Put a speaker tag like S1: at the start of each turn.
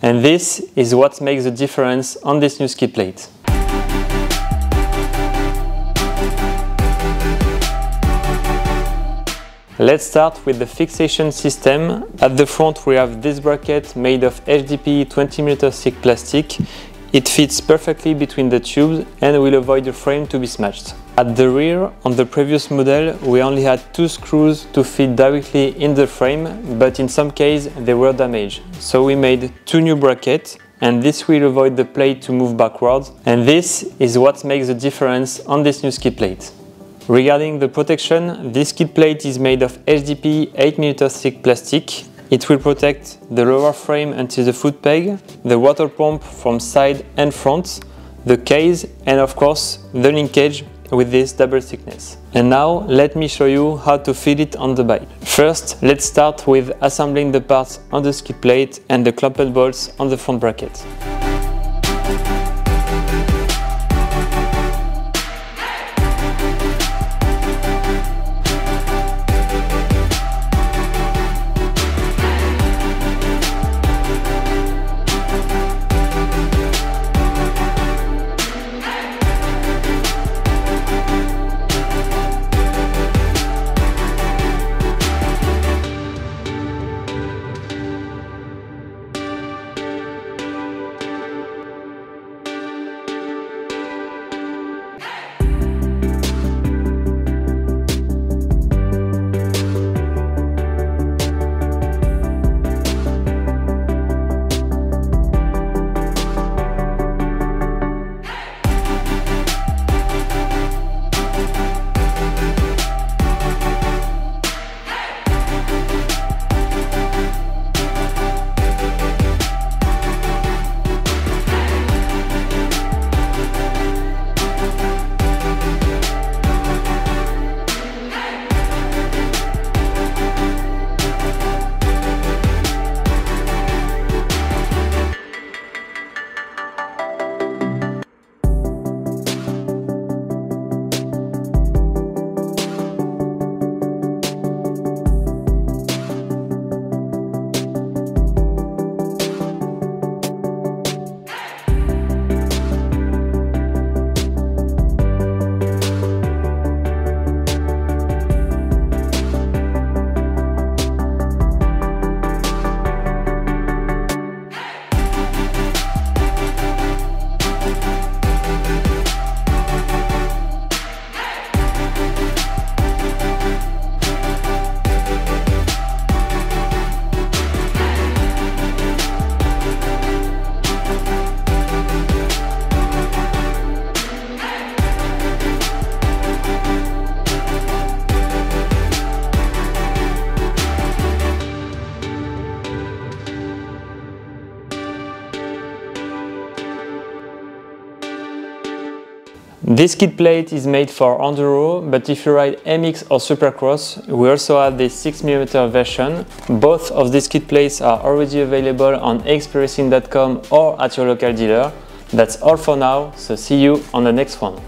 S1: And this is what makes the difference on this new skid plate. Let's start with the fixation system. At the front we have this bracket made of HDPE 20mm thick plastic. It fits perfectly between the tubes and will avoid the frame to be smashed. At the rear, on the previous model, we only had 2 screws to fit directly in the frame, but in some cases they were damaged. So we made 2 new brackets, and this will avoid the plate to move backwards. And this is what makes the difference on this new skid plate. Regarding the protection, this skid plate is made of HDPE 8mm thick plastic. It will protect the lower frame until the foot peg, the water pump from side and front, the case, and of course the linkage with this double thickness. And now let me show you how to fit it on the bike. First, let's start with assembling the parts on the skid plate and the clamped bolts on the front bracket. This skid plate is made for enduro, but if you ride MX or Supercross, we also have the 6mm version. Both of these skid plates are already available on axpracing.com or at your local dealer. That's all for now, so see you on the next one.